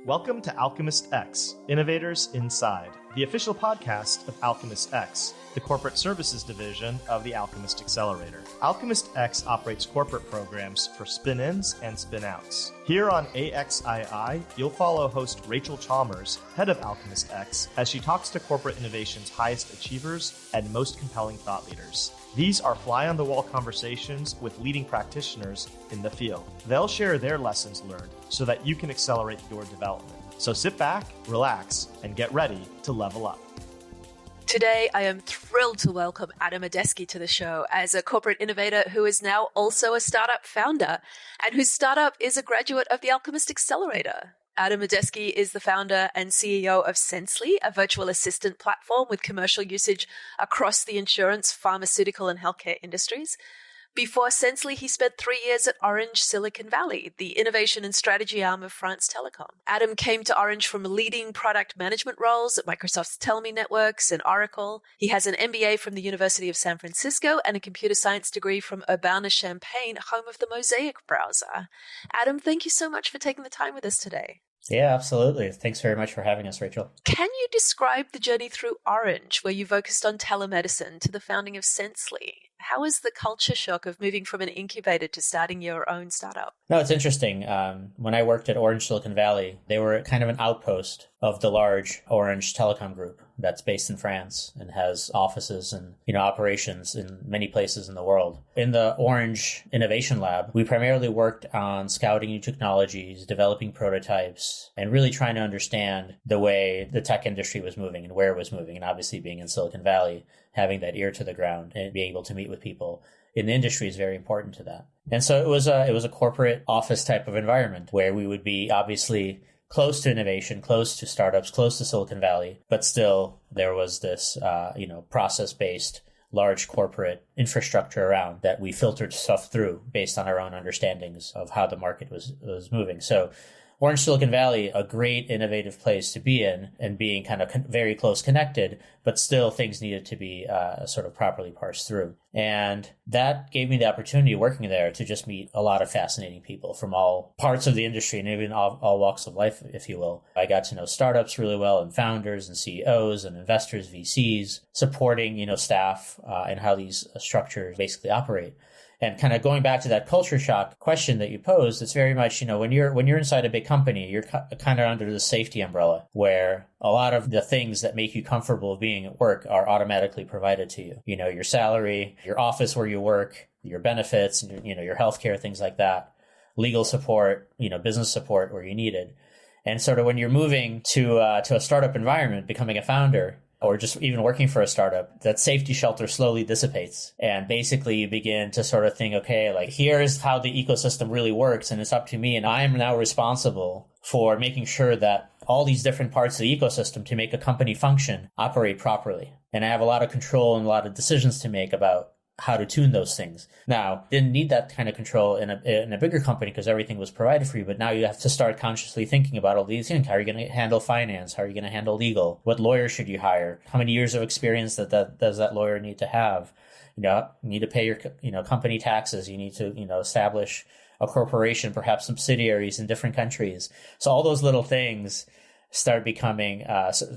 Welcome to Alchemist X, Innovators Inside, the official podcast of Alchemist X, the corporate services division of the Alchemist Accelerator. Alchemist X operates corporate programs for spin-ins and spin-outs. Here on AXII, you'll follow host Rachel Chalmers, head of Alchemist X, as she talks to corporate innovation's highest achievers and most compelling thought leaders. These are fly-on-the-wall conversations with leading practitioners in the field. They'll share their lessons learned so that you can accelerate your development. So sit back, relax, and get ready to level up. Today, I am thrilled to welcome Adam Odessky to the show as a corporate innovator who is now also a startup founder and whose startup is a graduate of the Alchemist Accelerator. Adam Odessky is the founder and CEO of Sensely, a virtual assistant platform with commercial usage across the insurance, pharmaceutical, and healthcare industries. Before Sensely, he spent 3 years at Orange Silicon Valley, the innovation and strategy arm of France Telecom. Adam came to Orange from leading product management roles at Microsoft's TellMe networks and Oracle. He has an MBA from the University of San Francisco and a computer science degree from Urbana-Champaign, home of the Mosaic browser. Adam, thank you so much for taking the time with us today. Yeah, absolutely. Thanks very much for having us, Rachel. Can you describe the journey through Orange, where you focused on telemedicine, to the founding of Sensely? How is the culture shock of moving from an incubator to starting your own startup? No, it's interesting. When I worked at Orange Silicon Valley, they were kind of an outpost of the large Orange Telecom group that's based in France and has offices and operations in many places in the world. In the Orange Innovation Lab, we primarily worked on scouting new technologies, developing prototypes, and really trying to understand the way the tech industry was moving and where it was moving. And obviously being in Silicon Valley, having that ear to the ground and being able to meet with people in the industry is very important to that. And so it was a corporate office type of environment where we would be obviously close to innovation, close to startups, close to Silicon Valley, but still there was this, process-based large corporate infrastructure around that we filtered stuff through based on our own understandings of how the market was moving. So Orange Silicon Valley, a great innovative place to be in and being kind of very close connected, but still things needed to be sort of properly parsed through. And that gave me the opportunity working there to just meet a lot of fascinating people from all parts of the industry and even all walks of life, if you will. I got to know startups really well and founders and CEOs and investors, VCs, supporting, staff and how these structures basically operate. And kind of going back to that culture shock question that you posed, it's very much, when you're inside a big company, you're kind of under the safety umbrella where a lot of the things that make you comfortable being at work are automatically provided to you. Your salary, your office where you work, your benefits, your healthcare, things like that, legal support, business support where you need it. And sort of when you're moving to a startup environment, becoming a founder, or just even working for a startup, that safety shelter slowly dissipates. And basically you begin to sort of think, okay, like here's how the ecosystem really works and it's up to me. And I am now responsible for making sure that all these different parts of the ecosystem to make a company function operate properly. And I have a lot of control and a lot of decisions to make about how to tune those things. Now, didn't need that kind of control in a bigger company because everything was provided for you, but now you have to start consciously thinking about all these things. How are you going to handle finance? How are you going to handle legal? What lawyer should you hire? How many years of experience does that lawyer need to have? You need to pay your company taxes. You need to establish a corporation, perhaps subsidiaries in different countries. So all those little things start becoming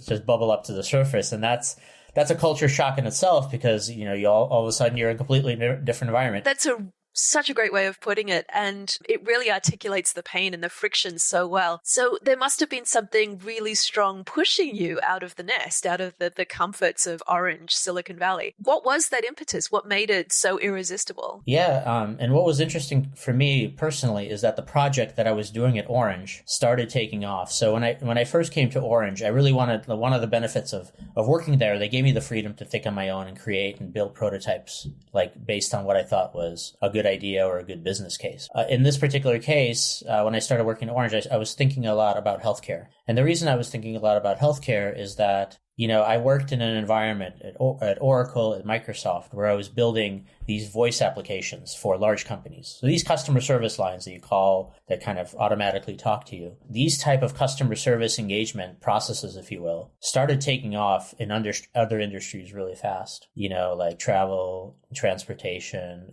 just bubble up to the surface, and that's a culture shock in itself because, you all of a sudden you're in a completely different environment. That's such a great way of putting it. And it really articulates the pain and the friction so well. So there must have been something really strong pushing you out of the nest, out of the comforts of Orange, Silicon Valley. What was that impetus? What made it so irresistible? Yeah. And what was interesting for me personally is that the project that I was doing at Orange started taking off. So when I first came to Orange, I really wanted one of the benefits of working there. They gave me the freedom to think on my own and create and build prototypes, like based on what I thought was a good idea or a good business case. In this particular case, when I started working at Orange, I was thinking a lot about healthcare. And the reason I was thinking a lot about healthcare is that I worked in an environment at Oracle, at Microsoft, where I was building these voice applications for large companies. So these customer service lines that you call that kind of automatically talk to you, these type of customer service engagement processes, if you will, started taking off in other industries really fast, like travel, transportation,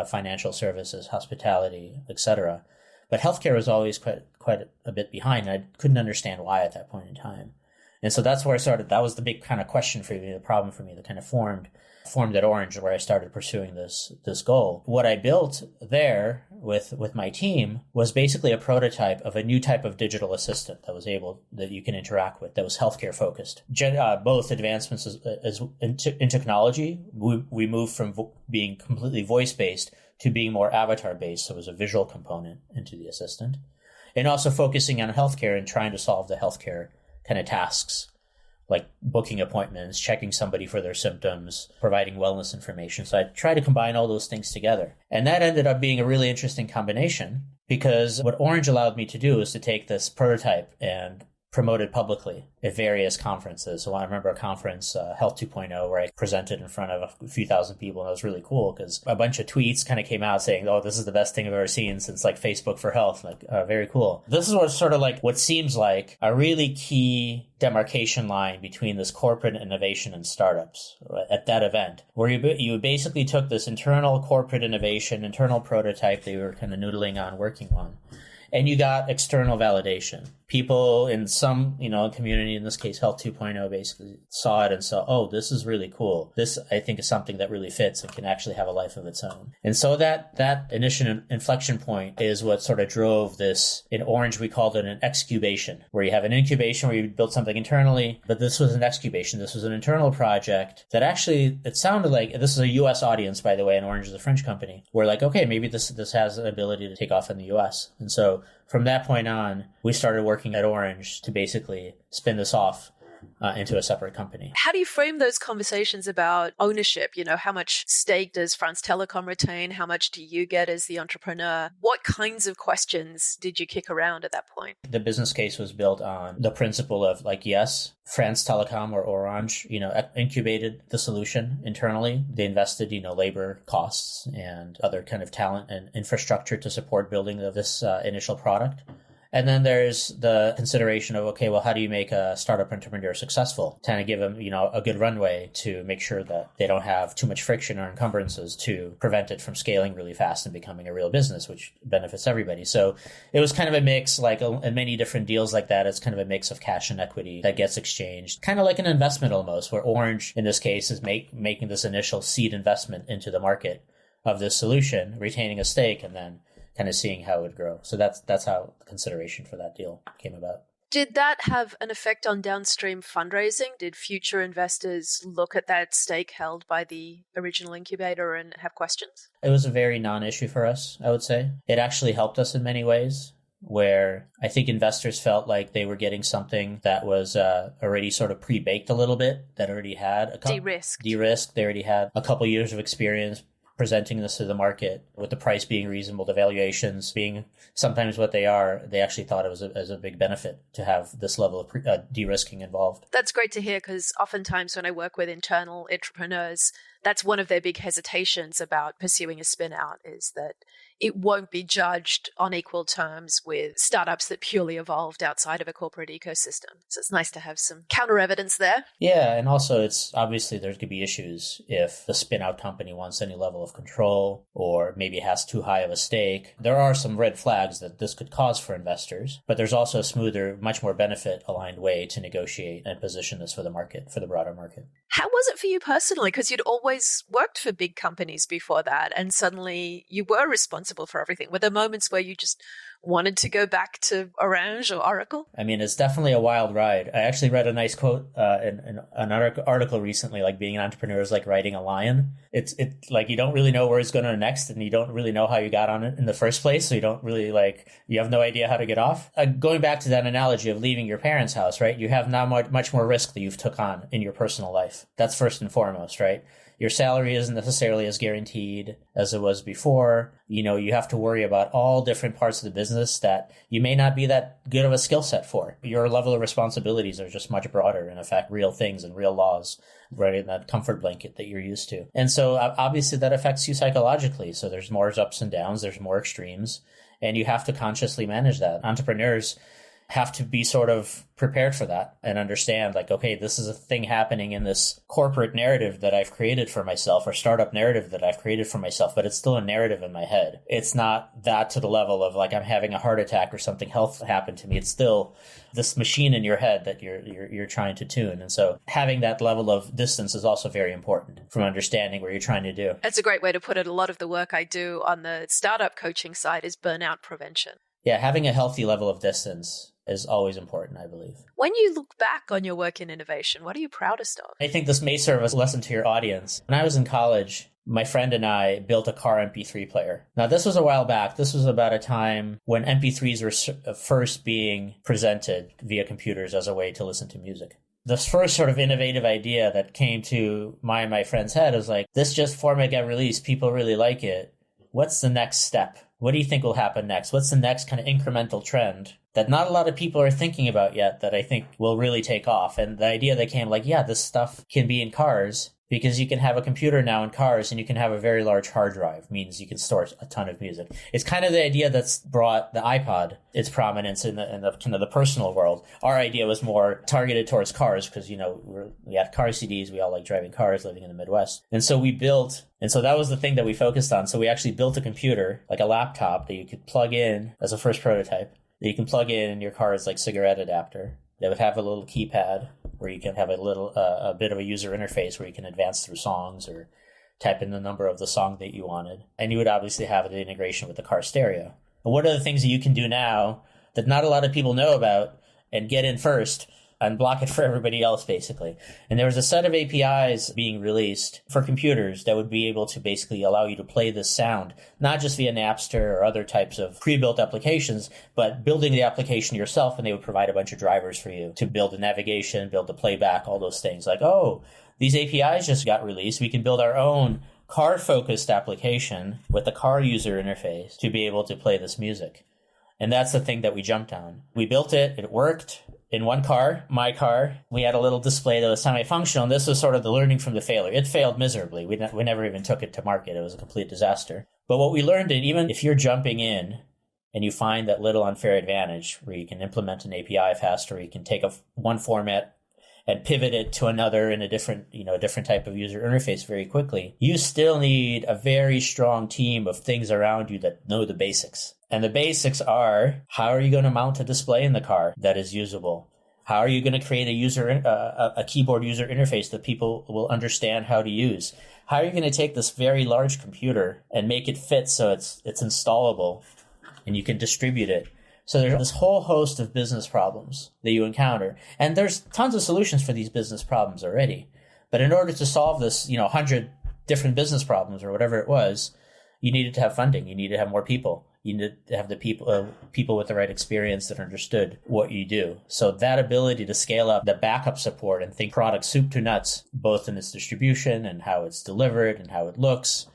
financial services, hospitality, etc. But healthcare was always quite a bit behind. And I couldn't understand why at that point in time. And so that's where I started. That was the big kind of question for me, the problem for me that kind of formed at Orange, where I started pursuing this goal. What I built there with my team was basically a prototype of a new type of digital assistant that you can interact with, that was healthcare focused. Both advancements in technology. We moved from being completely voice based to being more avatar based. So it was a visual component into the assistant, and also focusing on healthcare and trying to solve the healthcare kind of tasks, like booking appointments, checking somebody for their symptoms, providing wellness information. So I tried to combine all those things together. And that ended up being a really interesting combination, because what Orange allowed me to do is to take this prototype and promote it publicly at various conferences. So I remember a conference, Health 2.0, where I presented in front of a few thousand people. And it was really cool because a bunch of tweets kind of came out saying, oh, this is the best thing I've ever seen since like Facebook for Health. Like, very cool. This is what sort of like what seems like a really key demarcation line between this corporate innovation and startups at that event, where you basically took this internal corporate innovation, internal prototype that you were kind of noodling on, working on, and you got external validation. People in some, community, in this case, Health 2.0, basically saw it and saw, oh, this is really cool. This, I think, is something that really fits and can actually have a life of its own. And so that initial inflection point is what sort of drove this. In Orange, we called it an excubation, where you have an incubation where you build something internally, but this was an excubation. This was an internal project that actually, it sounded like, this is a US audience, by the way, and Orange is a French company. We're like, okay, maybe this has an ability to take off in the US. And so from that point on, we started working at Orange to basically spin this off into a separate company. How do you frame those conversations about ownership? How much stake does France Telecom retain? How much do you get as the entrepreneur? What kinds of questions did you kick around at that point? The business case was built on the principle of yes, France Telecom or Orange, incubated the solution internally. They invested, labor costs and other kind of talent and infrastructure to support building of this initial product. And then there's the consideration of, okay, well, how do you make a startup entrepreneur successful? Kind of give them, a good runway to make sure that they don't have too much friction or encumbrances to prevent it from scaling really fast and becoming a real business, which benefits everybody. So it was kind of a mix, in many different deals like that, it's kind of a mix of cash and equity that gets exchanged, kind of like an investment almost, where Orange, in this case, is making this initial seed investment into the market of this solution, retaining a stake, and then kind of seeing how it would grow. So that's how the consideration for that deal came about. Did that have an effect on downstream fundraising? Did future investors look at that stake held by the original incubator and have questions? It was a very non-issue for us, I would say. It actually helped us in many ways, where I think investors felt like they were getting something that was already sort of pre-baked a little bit, that already had de-risked. They already had a couple years of experience presenting this to the market, with the price being reasonable, the valuations being sometimes what they are. They actually thought it was a big benefit to have this level of de-risking involved. That's great to hear, because oftentimes when I work with internal entrepreneurs, that's one of their big hesitations about pursuing a spin out, is that it won't be judged on equal terms with startups that purely evolved outside of a corporate ecosystem. So it's nice to have some counter evidence there. Yeah, and also it's obviously there could be issues if the spin out company wants any level of control, or maybe has too high of a stake. There are some red flags that this could cause for investors, but there's also a smoother, much more benefit aligned way to negotiate and position this for the market, for the broader market. How was it for you personally? Because you'd always worked for big companies before that, and suddenly you were responsible for everything. Were there moments where you just wanted to go back to Orange or Oracle? I mean, it's definitely a wild ride. I actually read a nice quote in an article recently, like being an entrepreneur is like riding a lion. It's like you don't really know where it's going to next, and you don't really know how you got on it in the first place. So you don't really you have no idea how to get off. Going back to that analogy of leaving your parents' house, right? You have now much more risk that you've took on in your personal life. That's first and foremost, right? Your salary isn't necessarily as guaranteed as it was before. You have to worry about all different parts of the business that you may not be that good of a skill set for. Your level of responsibilities are just much broader and affect real things and real laws, right, in that comfort blanket that you're used to. And so obviously that affects you psychologically. So there's more ups and downs, there's more extremes, and you have to consciously manage that. Entrepreneurs, have to be sort of prepared for that and understand like, okay, this is a thing happening in this corporate narrative that I've created for myself or startup narrative that I've created for myself, but it's still a narrative in my head. It's not that to the level of like I'm having a heart attack or something health happened to me. It's still this machine in your head that you're trying to tune. And so having that level of distance is also very important from understanding what you're trying to do. That's a great way to put it. A lot of the work I do on the startup coaching side is burnout prevention. Yeah, having a healthy level of distance is always important, I believe. When you look back on your work in innovation, what are you proudest of? I think this may serve as a lesson to your audience. When I was in college, my friend and I built a car MP3 player. Now, this was a while back. This was about a time when MP3s were first being presented via computers as a way to listen to music. The first sort of innovative idea that came to my friend's head was like, this just format got released. People really like it. What's the next step? What do you think will happen next? What's the next kind of incremental trend that not a lot of people are thinking about yet that I think will really take off? And the idea that came like, yeah, this stuff can be in cars because you can have a computer now in cars and you can have a very large hard drive, means you can store a ton of music. It's kind of the idea that's brought the iPod its prominence in the kind of the personal world. Our idea was more targeted towards cars because, we had car CDs. We all like driving cars living in the Midwest. And so that was the thing that we focused on. So we actually built a computer, like a laptop that you could plug in as a first prototype, that you can plug in your car's like cigarette adapter. That would have a little keypad where you can have a bit of a user interface where you can advance through songs or type in the number of the song that you wanted. And you would obviously have the integration with the car stereo. But what are the things that you can do now that not a lot of people know about and get in first and block it for everybody else, basically? And there was a set of APIs being released for computers that would be able to basically allow you to play this sound, not just via Napster or other types of pre-built applications, but building the application yourself, and they would provide a bunch of drivers for you to build the navigation, build the playback, all those things. Like, oh, these APIs just got released. We can build our own car-focused application with a car user interface to be able to play this music. And that's the thing that we jumped on. We built it. It worked. In one car, my car, we had a little display that was semi-functional, and this was sort of the learning from the failure. It failed miserably. We never even took it to market. It was a complete disaster. But what we learned, and even if you're jumping in and you find that little unfair advantage where you can implement an API faster, you can take one format and pivot it to another in a different type of user interface very quickly, you still need a very strong team of things around you that know the basics. And the basics are, how are you going to mount a display in the car that is usable? How are you going to create a keyboard user interface that people will understand how to use? How are you going to take this very large computer and make it fit so it's installable and you can distribute it? So there's this whole host of business problems that you encounter. And there's tons of solutions for these business problems already. But in order to solve this, 100 different business problems or whatever it was, you needed to have funding. You needed to have more people. You needed to have the people with the right experience that understood what you do. So that ability to scale up the backup support and think product soup to nuts, both in its distribution and how it's delivered and how it looks,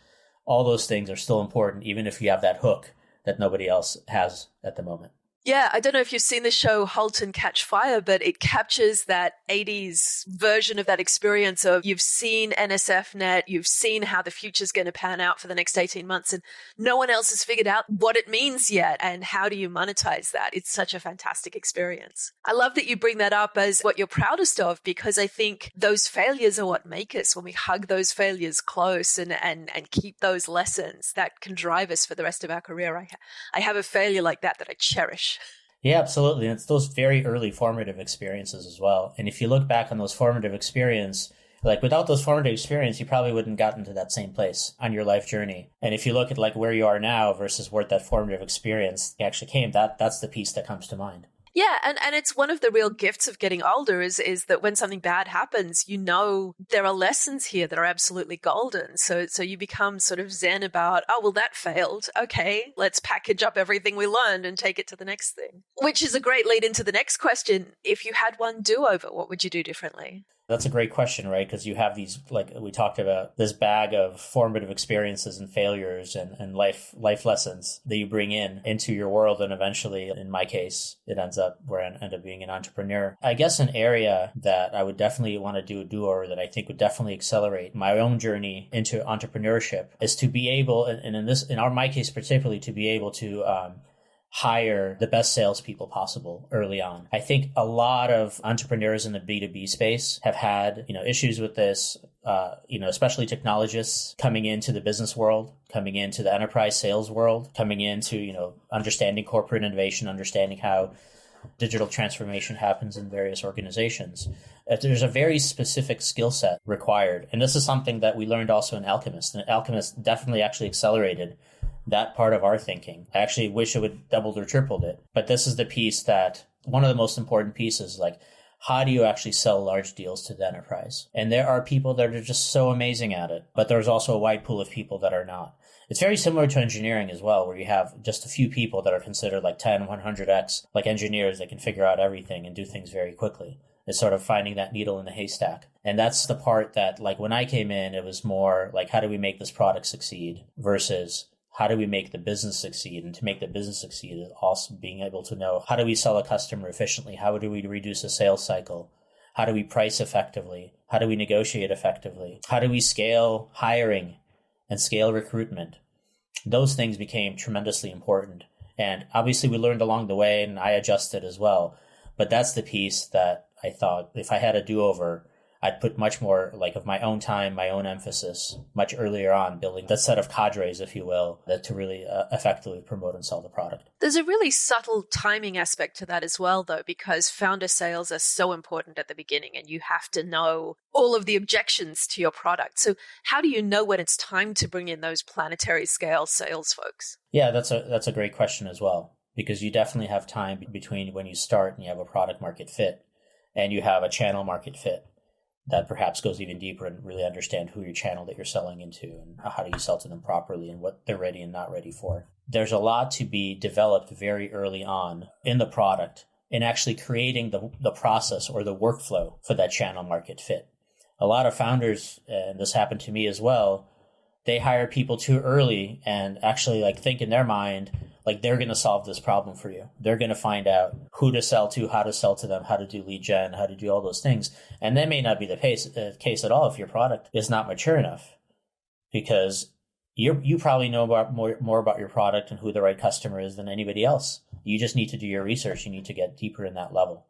all those things are still important, even if you have that hook that nobody else has at the moment. Yeah, I don't know if you've seen the show Halt and Catch Fire, but it captures that 80s version of that experience of you've seen NSFNet, you've seen how the future's going to pan out for the next 18 months, and no one else has figured out what it means yet and how do you monetize that. It's such a fantastic experience. I love that you bring that up as what you're proudest of, because I think those failures are what make us. When we hug those failures close and keep those lessons, that can drive us for the rest of our career. I have a failure like that I cherish. Yeah, absolutely. And it's those very early formative experiences as well. And if you look back on those formative experiences, like without those formative experiences, you probably wouldn't gotten to that same place on your life journey. And if you look at like where you are now versus where that formative experience actually came, that's the piece that comes to mind. Yeah, and it's one of the real gifts of getting older is that when something bad happens, there are lessons here that are absolutely golden. So you become sort of zen about, oh, well, that failed. Okay, let's package up everything we learned and take it to the next thing. Which is a great lead into the next question. If you had one do-over, what would you do differently? That's a great question, right? Because you have these, like we talked about, this bag of formative experiences and failures and life lessons that you bring into your world. And eventually, in my case, it ends up where I end up being an entrepreneur. I guess an area that I would definitely want to do a do-over that I think would definitely accelerate my own journey into entrepreneurship is to be able, and in my case particularly, to be able to hire the best salespeople possible early on. I think a lot of entrepreneurs in the B2B space have had, issues with this, especially technologists coming into the business world, coming into the enterprise sales world, coming into, understanding corporate innovation, understanding how digital transformation happens in various organizations. There's a very specific skill set required. And this is something that we learned also in Alchemist. And Alchemist definitely actually accelerated that part of our thinking. I actually wish it would doubled or tripled it. But this is the piece that one of the most important pieces, like, how do you actually sell large deals to the enterprise? And there are people that are just so amazing at it, but there's also a wide pool of people that are not. It's very similar to engineering as well, where you have just a few people that are considered like 10, 100x, like engineers that can figure out everything and do things very quickly. It's sort of finding that needle in the haystack. And that's the part that, like, when I came in, it was more like, how do we make this product succeed versus how do we make the business succeed? And to make the business succeed is also being able to know, how do we sell a customer efficiently? How do we reduce a sales cycle? How do we price effectively? How do we negotiate effectively? How do we scale hiring and scale recruitment? Those things became tremendously important. And obviously we learned along the way, and I adjusted as well. But that's the piece that I thought, if I had a do-over, I'd put much more of my own time, my own emphasis much earlier on, building that set of cadres, if you will, that to really effectively promote and sell the product. There's a really subtle timing aspect to that as well, though, because founder sales are so important at the beginning and you have to know all of the objections to your product. So how do you know when it's time to bring in those planetary scale sales folks? Yeah, that's a great question as well, because you definitely have time between when you start and you have a product market fit and you have a channel market fit that perhaps goes even deeper and really understand who your channel that you're selling into and how do you sell to them properly and what they're ready and not ready for. There's a lot to be developed very early on in the product in actually creating the process or the workflow for that channel market fit. A lot of founders, and this happened to me as well, they hire people too early and actually think in their mind, they're going to solve this problem for you. They're going to find out who to sell to, how to sell to them, how to do lead gen, how to do all those things. And that may not be the case at all if your product is not mature enough, because you probably know more about your product and who the right customer is than anybody else. You just need to do your research. You need to get deeper in that level.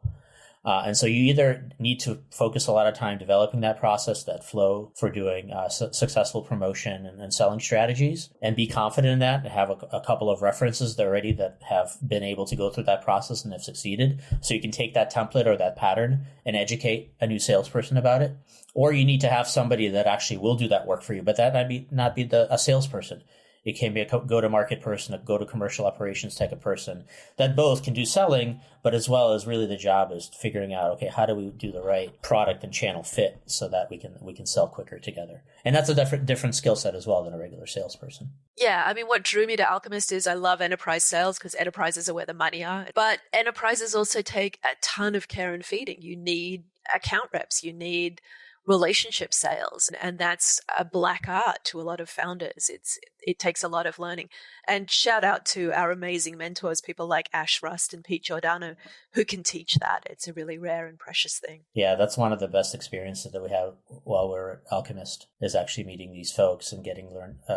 And so you either need to focus a lot of time developing that process, that flow for doing successful promotion and selling strategies, and be confident in that and have a couple of references already that have been able to go through that process and have succeeded. So you can take that template or that pattern and educate a new salesperson about it. Or you need to have somebody that actually will do that work for you, but that might not be a salesperson. It can be a go-to-market person, a go-to-commercial operations type of person that both can do selling, but as well as really the job is figuring out, okay, how do we do the right product and channel fit so that we can sell quicker together? And that's a different skill set as well than a regular salesperson. Yeah, I mean, what drew me to Alchemist is I love enterprise sales because enterprises are where the money are. But enterprises also take a ton of care and feeding. You need account reps, you need relationship sales, and that's a black art to a lot of founders. It takes a lot of learning. And shout out to our amazing mentors, people like Ash Rust and Pete Giordano, who can teach that. It's a really rare and precious thing. Yeah, that's one of the best experiences that we have while we're at Alchemist, is actually meeting these folks and getting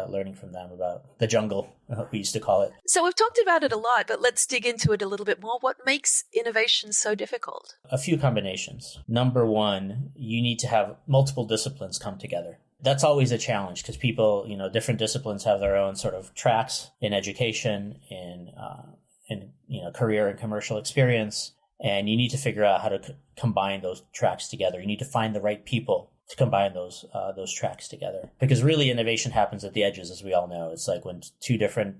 learning from them about the jungle, we used to call it. So we've talked about it a lot, but let's dig into it a little bit more. What makes innovation so difficult? A few combinations. Number one, you need to have multiple disciplines come together. That's always a challenge because people, different disciplines have their own sort of tracks in education, in career and commercial experience. And you need to figure out how to combine those tracks together. You need to find the right people to combine those tracks together, because really innovation happens at the edges, as we all know. It's like when two different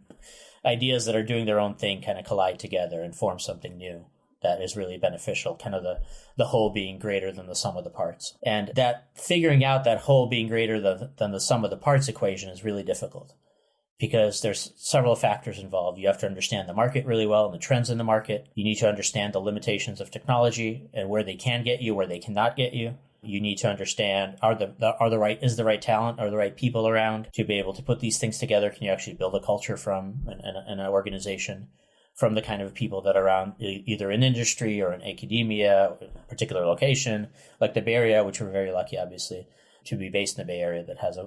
ideas that are doing their own thing kind of collide together and form something new that is really beneficial, kind of the whole being greater than the sum of the parts. And that figuring out that whole being greater than the sum of the parts equation is really difficult because there's several factors involved. You have to understand the market really well and the trends in the market. You need to understand the limitations of technology and where they can get you, where they cannot get you. You need to understand, is the right talent, are the right people around to be able to put these things together? Can you actually build a culture from an organization, from the kind of people that are around, either in industry or in academia, a particular location, like the Bay Area, which we're very lucky, obviously. to be based in the Bay Area that has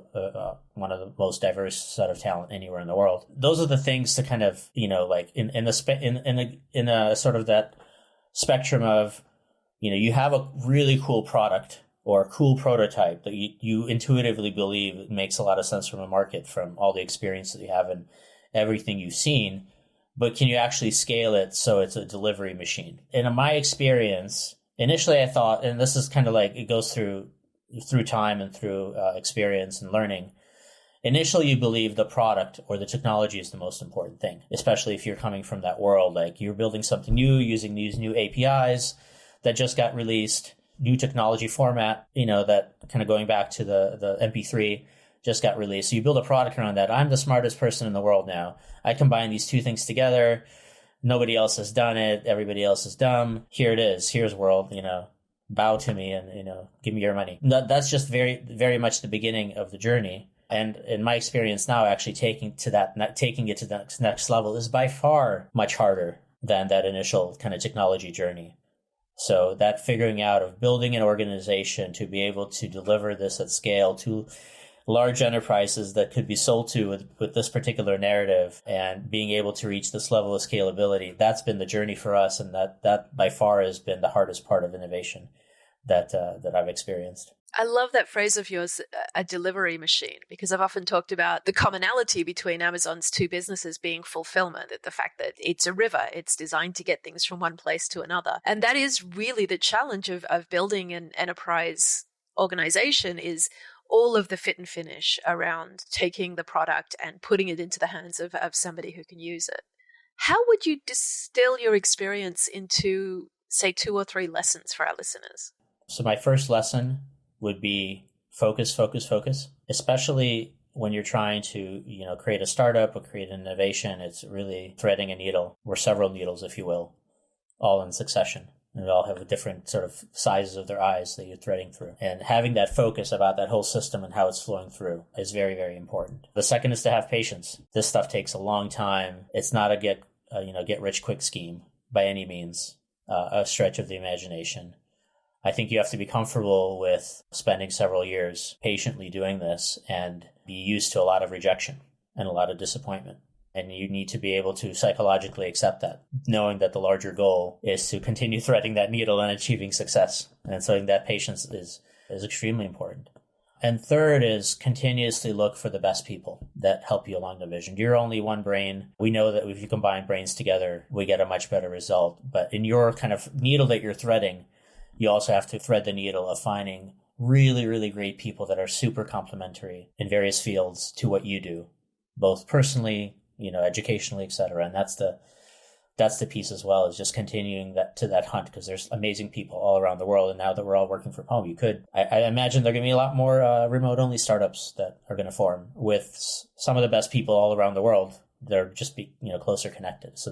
one of the most diverse set of talent anywhere in the world. Those are the things to kind of, like in a sort of that spectrum of, you have a really cool product or a cool prototype that you intuitively believe makes a lot of sense from a market, from all the experience that you have and everything you've seen, but can you actually scale it so it's a delivery machine? And in my experience, initially I thought, and this is kind of like, it goes through time and through experience and learning. Initially, you believe the product or the technology is the most important thing, especially if you're coming from that world. Like you're building something new using these new APIs that just got released, new technology format, that kind of going back to the MP3 just got released. So you build a product around that. I'm the smartest person in the world now. I combine these two things together. Nobody else has done it. Everybody else is dumb. Here it is. Here's world, bow to me and, give me your money. That's just very, very much the beginning of the journey. And in my experience now, actually taking it to the next level is by far much harder than that initial kind of technology journey. So that figuring out of building an organization to be able to deliver this at scale to large enterprises that could be sold to with this particular narrative and being able to reach this level of scalability, that's been the journey for us. And that by far has been the hardest part of innovation that I've experienced. I love that phrase of yours, a delivery machine, because I've often talked about the commonality between Amazon's two businesses being fulfillment, the fact that it's a river, it's designed to get things from one place to another. And that is really the challenge of building an enterprise organization, is all of the fit and finish around taking the product and putting it into the hands of somebody who can use it. How would you distill your experience into, say, 2 or 3 lessons for our listeners? So my first lesson would be focus, especially when you're trying to, create a startup or create an innovation. It's really threading a needle, or several needles, if you will, all in succession. And they all have a different sort of sizes of their eyes that you're threading through. And having that focus about that whole system and how it's flowing through is very, very important. The second is to have patience. This stuff takes a long time. It's not a get rich quick scheme by any means, a stretch of the imagination. I think you have to be comfortable with spending several years patiently doing this and be used to a lot of rejection and a lot of disappointment. And you need to be able to psychologically accept that, knowing that the larger goal is to continue threading that needle and achieving success. And so that patience is extremely important. And third is continuously look for the best people that help you along the vision. You're only one brain. We know that if you combine brains together, we get a much better result. But in your kind of needle that you're threading, you also have to thread the needle of finding really, really great people that are super complementary in various fields to what you do, both personally, educationally, et cetera. And that's the piece as well, is just continuing that hunt, because there's amazing people all around the world. And now that we're all working from home, I imagine there are going to be a lot more remote-only startups that are going to form with some of the best people all around the world. They're just closer connected. So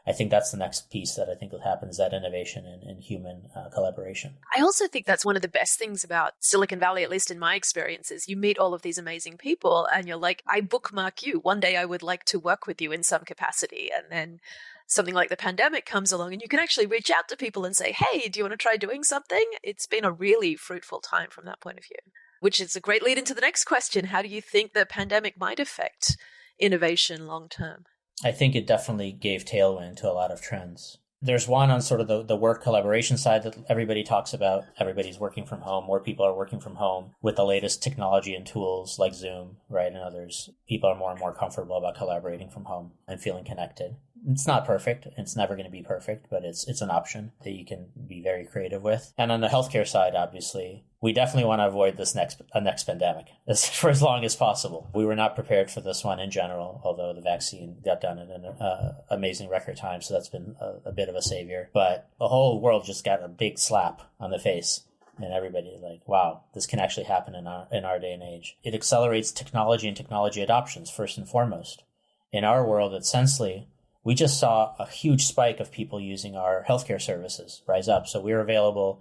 I think that's the next piece that I think will happen, is that innovation and human collaboration. I also think that's one of the best things about Silicon Valley, at least in my experience, is you meet all of these amazing people and you're like, I bookmark you. One day I would like to work with you in some capacity. And then something like the pandemic comes along and you can actually reach out to people and say, hey, do you want to try doing something? It's been a really fruitful time from that point of view, which is a great lead into the next question. How do you think the pandemic might affect innovation long term? I think it definitely gave tailwind to a lot of trends. There's one on sort of the work collaboration side that everybody talks about. Everybody's working from home. More people are working from home with the latest technology and tools like Zoom, right, and others. People are more and more comfortable about collaborating from home and feeling connected. It's not perfect. It's never going to be perfect, but it's an option that you can be very creative with. And on the healthcare side, obviously, we definitely want to avoid this next pandemic for as long as possible. We were not prepared for this one in general, although the vaccine got done in an amazing record time. So that's been a bit of a savior. But the whole world just got a big slap on the face. And everybody like, wow, this can actually happen in our day and age. It accelerates technology and technology adoptions, first and foremost. In our world at Sensely, we just saw a huge spike of people using our healthcare services rise up. So we're available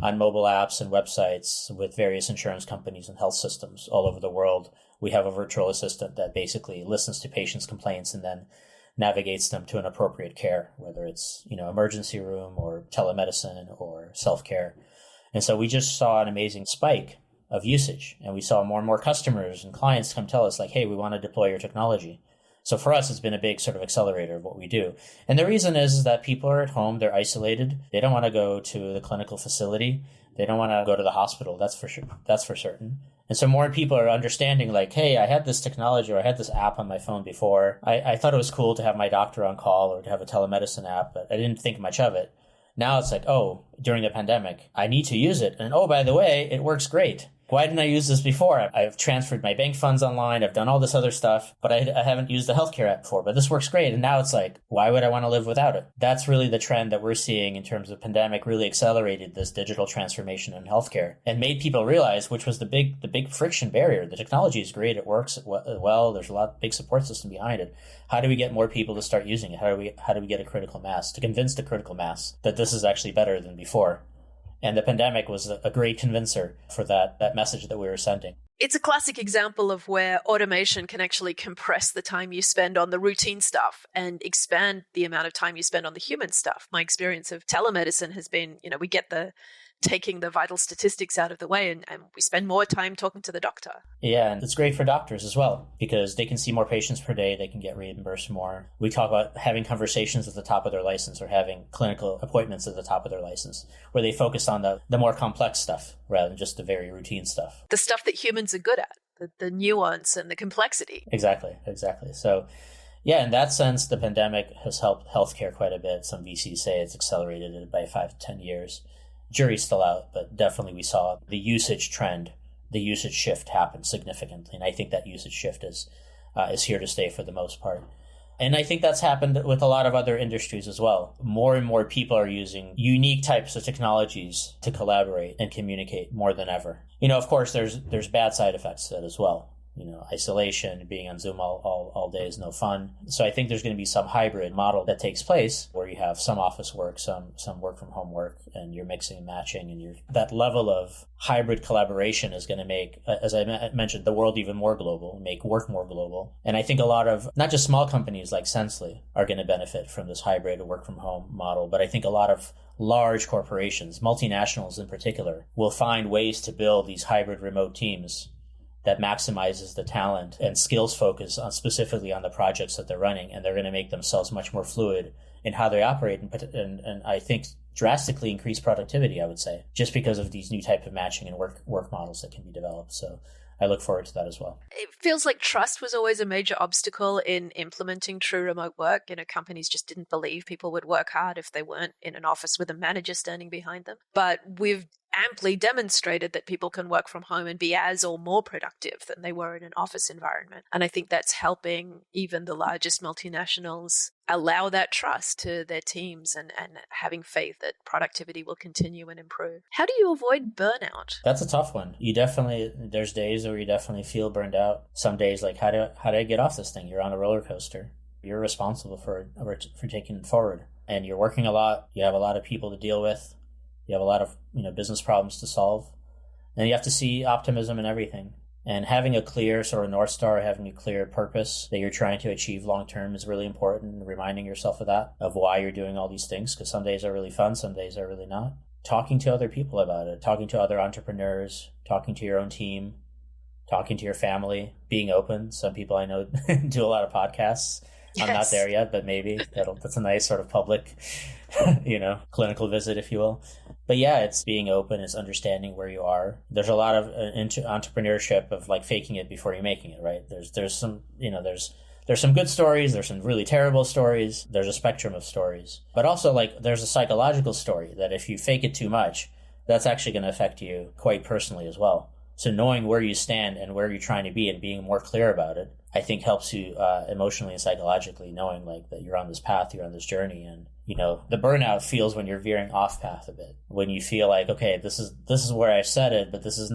on mobile apps and websites with various insurance companies and health systems all over the world. We have a virtual assistant that basically listens to patients' complaints and then navigates them to an appropriate care, whether it's, emergency room or telemedicine or self-care. And so we just saw an amazing spike of usage. And we saw more and more customers and clients come tell us like, hey, we want to deploy your technology. So for us, it's been a big sort of accelerator of what we do. And the reason is that people are at home, they're isolated. They don't want to go to the clinical facility. They don't want to go to the hospital. That's for sure. That's for certain. And so more people are understanding like, hey, I had this technology or I had this app on my phone before. I thought it was cool to have my doctor on call or to have a telemedicine app, but I didn't think much of it. Now it's like, oh, during the pandemic, I need to use it. And oh, by the way, it works great. Why didn't I use this before? I've transferred my bank funds online. I've done all this other stuff, but I haven't used the healthcare app before. But this works great. And now it's like, why would I want to live without it? That's really the trend that we're seeing in terms of pandemic really accelerated this digital transformation in healthcare and made people realize, which was the big friction barrier. The technology is great. It works well. There's a big support system behind it. How do we get more people to start using it? How do we get a critical mass to convince the critical mass that this is actually better than before? And the pandemic was a great convincer for that message that we were sending. It's a classic example of where automation can actually compress the time you spend on the routine stuff and expand the amount of time you spend on the human stuff. My experience of telemedicine has been, we get taking the vital statistics out of the way and we spend more time talking to the doctor. Yeah, and it's great for doctors as well because they can see more patients per day. They can get reimbursed more. We talk about having conversations at the top of their license or having clinical appointments at the top of their license where they focus on the more complex stuff rather than just the very routine stuff. The stuff that humans are good at, the nuance and the complexity. Exactly. So yeah, in that sense, the pandemic has helped healthcare quite a bit. Some VCs say it's accelerated it by 5 to 10 years. Jury's still out, but definitely we saw the usage trend, the usage shift happen significantly. And I think that usage shift is here to stay for the most part. And I think that's happened with a lot of other industries as well. More and more people are using unique types of technologies to collaborate and communicate more than ever. Of course, there's bad side effects to that as well. Isolation, being on Zoom all day is no fun. So I think there's going to be some hybrid model that takes place where you have some office work, some work from home work, and you're mixing and matching. And that level of hybrid collaboration is going to make, as I mentioned, the world even more global, make work more global. And I think a lot of, not just small companies like Sensely are going to benefit from this hybrid work from home model, but I think a lot of large corporations, multinationals in particular, will find ways to build these hybrid remote teams that maximizes the talent and skills focus on specifically on the projects that they're running. And they're going to make themselves much more fluid in how they operate and I think drastically increase productivity, I would say, just because of these new type of matching and work models that can be developed. So I look forward to that as well. It feels like trust was always a major obstacle in implementing true remote work. Companies just didn't believe people would work hard if they weren't in an office with a manager standing behind them. But we've amply demonstrated that people can work from home and be as or more productive than they were in an office environment. And I think that's helping even the largest multinationals allow that trust to their teams and having faith that productivity will continue and improve. How do you avoid burnout? That's a tough one. There's days where you definitely feel burned out. Some days like, how do I get off this thing? You're on a roller coaster. You're responsible for taking it forward. And you're working a lot. You have a lot of people to deal with. You have a lot of business problems to solve. And you have to see optimism in everything. And having a clear sort of North Star, having a clear purpose that you're trying to achieve long term is really important. And reminding yourself of that, of why you're doing all these things, because some days are really fun, some days are really not. Talking to other people about it, talking to other entrepreneurs, talking to your own team, talking to your family, being open. Some people I know do a lot of podcasts. Yes. I'm not there yet, but maybe that's a nice sort of public, clinical visit, if you will. But yeah, it's being open, it's understanding where you are. There's a lot of entrepreneurship of like faking it before you're making it, right? There's some, there's some good stories, there's some really terrible stories, there's a spectrum of stories. But also like there's a psychological story that if you fake it too much, that's actually going to affect you quite personally as well. So knowing where you stand and where you're trying to be and being more clear about it, I think helps you emotionally and psychologically, knowing like that you're on this path, you're on this journey. And, the burnout feels when you're veering off path a bit, when you feel like, okay, this is where I set it, but this is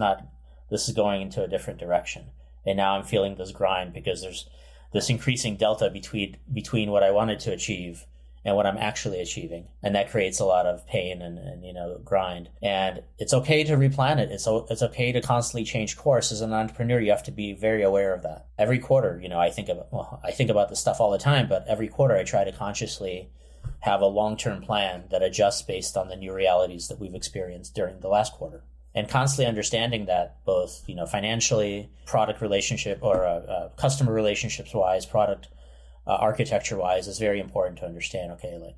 going into a different direction. And now I'm feeling this grind because there's this increasing delta between what I wanted to achieve and what I'm actually achieving. And that creates a lot of pain and grind. And it's okay to replan it. It's okay to constantly change course. As an entrepreneur, you have to be very aware of that. Every quarter, I think about this stuff all the time, but every quarter I try to consciously have a long-term plan that adjusts based on the new realities that we've experienced during the last quarter. And constantly understanding that both, financially, product relationship or customer relationships wise, product architecture wise is very important to understand. Okay, like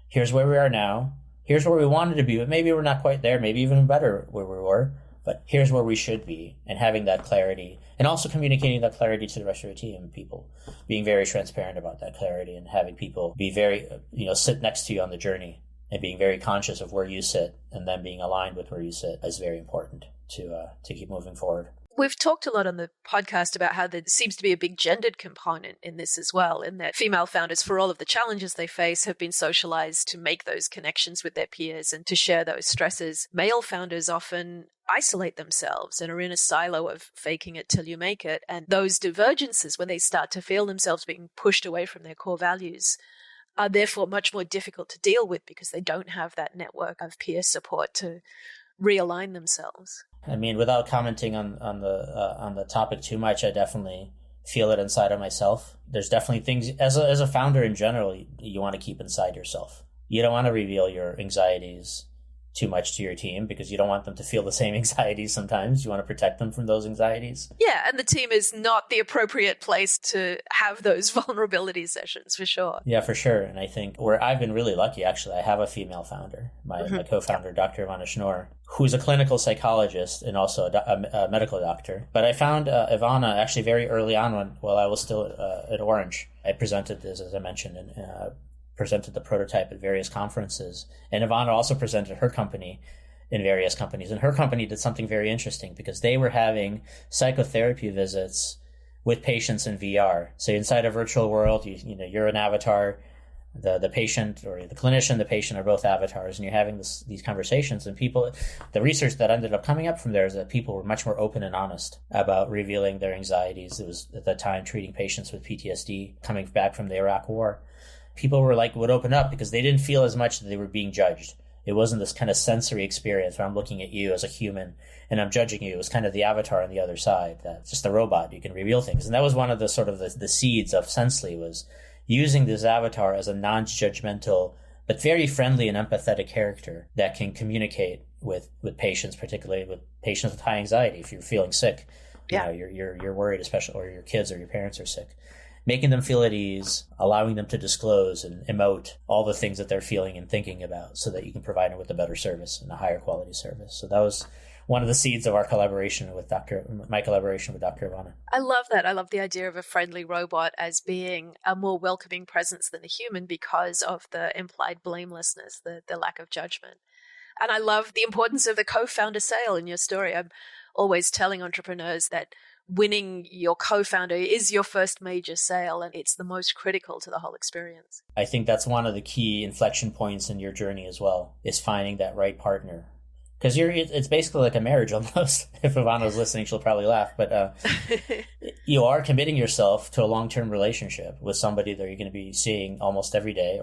here's where we are now. Here's where we wanted to be, but maybe we're not quite there. Maybe even better where we were, but here's where we should be. And having that clarity and also communicating that clarity to the rest of your team and people, being very transparent about that clarity and having people be very, sit next to you on the journey and being very conscious of where you sit and then being aligned with where you sit is very important to keep moving forward. We've talked a lot on the podcast about how there seems to be a big gendered component in this as well, in that female founders, for all of the challenges they face, have been socialized to make those connections with their peers and to share those stresses. Male founders often isolate themselves and are in a silo of faking it till you make it. And those divergences, when they start to feel themselves being pushed away from their core values, are therefore much more difficult to deal with because they don't have that network of peer support to realign themselves. I mean, without commenting on the topic too much, I definitely feel it inside of myself. There's definitely things as a founder in general you want to keep inside yourself. You don't want to reveal your anxieties too much to your team because you don't want them to feel the same anxieties sometimes. You want to protect them from those anxieties. Yeah, and the team is not the appropriate place to have those vulnerability sessions, for sure. Yeah, for sure. And I think where I've been really lucky, actually, I have a female founder, my co-founder, Dr. Ivana, who's a clinical psychologist and also a medical doctor. But I found Ivana actually very early on while I was still at Orange. I presented this, as I mentioned, and presented the prototype at various conferences. And Ivana also presented her company in various companies. And her company did something very interesting because they were having psychotherapy visits with patients in VR. So inside a virtual world, you're an avatar. The patient or the clinician, the patient are both avatars, and you're having these conversations. And the research that ended up coming up from there is that people were much more open and honest about revealing their anxieties. It was at that time treating patients with PTSD coming back from the Iraq War. People would open up because they didn't feel as much that they were being judged. It wasn't this kind of sensory experience where I'm looking at you as a human and I'm judging you. It was kind of the avatar on the other side, that's just a robot. You can reveal things. And that was one of the sort of the seeds of Sensely, was using this avatar as a non-judgmental, but very friendly and empathetic character that can communicate with patients, particularly with patients with high anxiety. If you're feeling sick, you're worried, especially, or your kids or your parents are sick. Making them feel at ease, allowing them to disclose and emote all the things that they're feeling and thinking about so that you can provide them with a better service and a higher quality service. So that was one of the seeds of my collaboration with Dr. Ivana. I love that. I love the idea of a friendly robot as being a more welcoming presence than a human because of the implied blamelessness, the lack of judgment. And I love the importance of the co-founder sale in your story. I'm always telling entrepreneurs that winning your co-founder is your first major sale, and it's the most critical to the whole experience. I think that's one of the key inflection points in your journey as well, is finding that right partner. Because it's basically like a marriage almost. If Ivana's listening, she'll probably laugh. But you are committing yourself to a long-term relationship with somebody that you're going to be seeing almost every day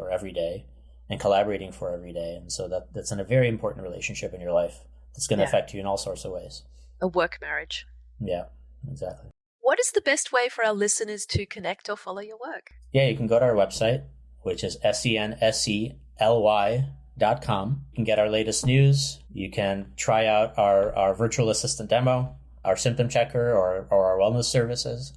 and collaborating for every day. And so that's a very important relationship in your life that's going to affect you in all sorts of ways. A work marriage. Yeah. Exactly. What is the best way for our listeners to connect or follow your work? Yeah, you can go to our website, which is sensely.com. You can get our latest news. You can try out our virtual assistant demo, our symptom checker, or our wellness services.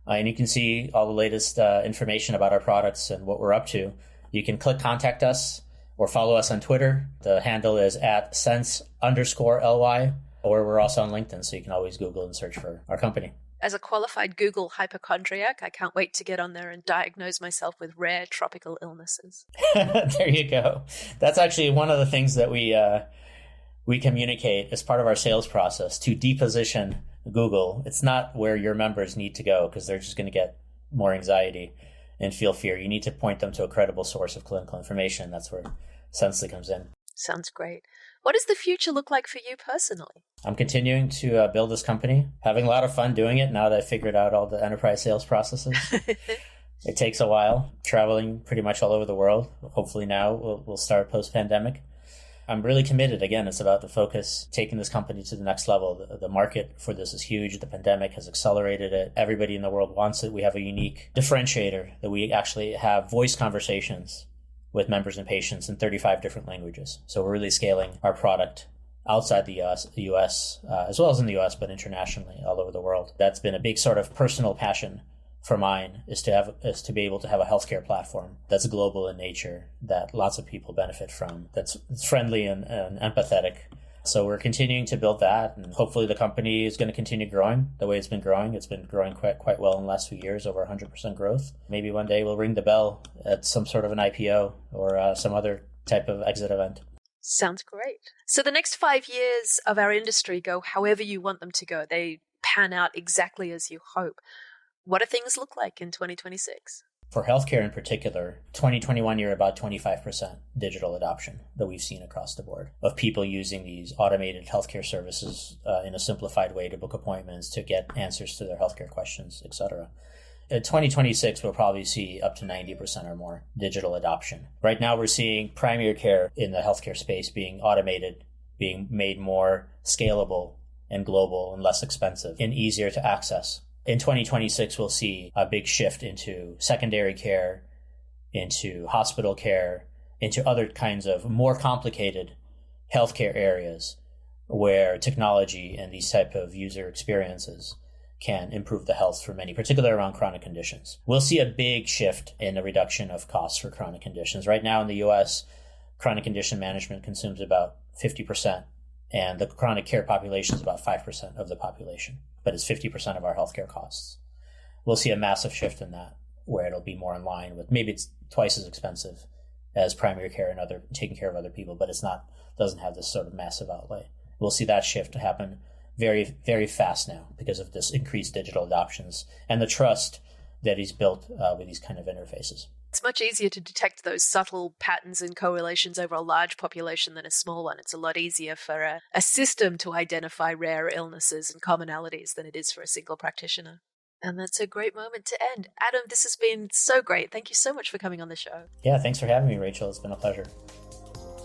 And you can see all the latest information about our products and what we're up to. You can click contact us or follow us on Twitter. The handle is @sense_ly. Or we're also on LinkedIn, so you can always Google and search for our company. As a qualified Google hypochondriac, I can't wait to get on there and diagnose myself with rare tropical illnesses. There you go. That's actually one of the things that we communicate as part of our sales process to deposition Google. It's not where your members need to go because they're just going to get more anxiety and feel fear. You need to point them to a credible source of clinical information. That's where Sensely comes in. Sounds great. What does the future look like for you personally? I'm continuing to build this company, having a lot of fun doing it now that I figured out all the enterprise sales processes. It takes a while, traveling pretty much all over the world. Hopefully now we'll start post-pandemic. I'm really committed. Again, it's about the focus, taking this company to the next level. The market for this is huge. The pandemic has accelerated it. Everybody in the world wants it. We have a unique differentiator that we actually have voice conversations with members and patients in 35 different languages. So we're really scaling our product outside the US, as well as in the US, but internationally all over the world. That's been a big sort of personal passion for mine, is to be able to have a healthcare platform that's global in nature, that lots of people benefit from, that's friendly and empathetic. So we're continuing to build that, and hopefully the company is going to continue growing the way it's been growing. It's been growing quite well in the last few years, over 100% growth. Maybe one day we'll ring the bell at some sort of an IPO or some other type of exit event. Sounds great. So the next 5 years of our industry go however you want them to go. They pan out exactly as you hope. What do things look like in 2026? For healthcare in particular, 2021 year, about 25% digital adoption that we've seen across the board of people using these automated healthcare services in a simplified way to book appointments, to get answers to their healthcare questions, etc. In 2026, we'll probably see up to 90% or more digital adoption. Right now, we're seeing primary care in the healthcare space being automated, being made more scalable and global and less expensive and easier to access. In 2026, we'll see a big shift into secondary care, into hospital care, into other kinds of more complicated healthcare areas where technology and these type of user experiences can improve the health for many, particularly around chronic conditions. We'll see a big shift in the reduction of costs for chronic conditions. Right now in the US, chronic condition management consumes about 50%, and the chronic care population is about 5% of the population, but it's 50% of our healthcare costs. We'll see a massive shift in that, where it'll be more in line with, maybe it's twice as expensive as primary care and other taking care of other people, but doesn't have this sort of massive outlay. We'll see that shift happen very, very fast now because of this increased digital adoptions and the trust that is built with these kind of interfaces. It's much easier to detect those subtle patterns and correlations over a large population than a small one. It's a lot easier for a system to identify rare illnesses and commonalities than it is for a single practitioner. And that's a great moment to end. Adam, this has been so great. Thank you so much for coming on the show. Yeah, thanks for having me, Rachel. It's been a pleasure.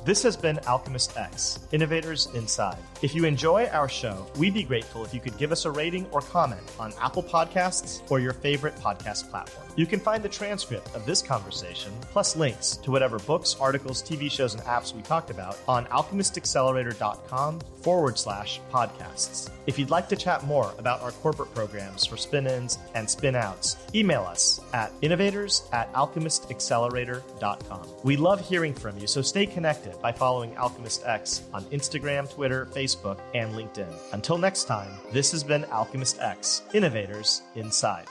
This has been Alchemist X, Innovators Inside. If you enjoy our show, we'd be grateful if you could give us a rating or comment on Apple Podcasts or your favorite podcast platform. You can find the transcript of this conversation, plus links to whatever books, articles, TV shows, and apps we talked about on alchemistaccelerator.com/podcasts. If you'd like to chat more about our corporate programs for spin-ins and spin-outs, email us at innovators@alchemistaccelerator.com. We love hearing from you, so stay connected by following Alchemist X on Instagram, Twitter, Facebook, and LinkedIn. Until next time, this has been Alchemist X, Innovators Inside.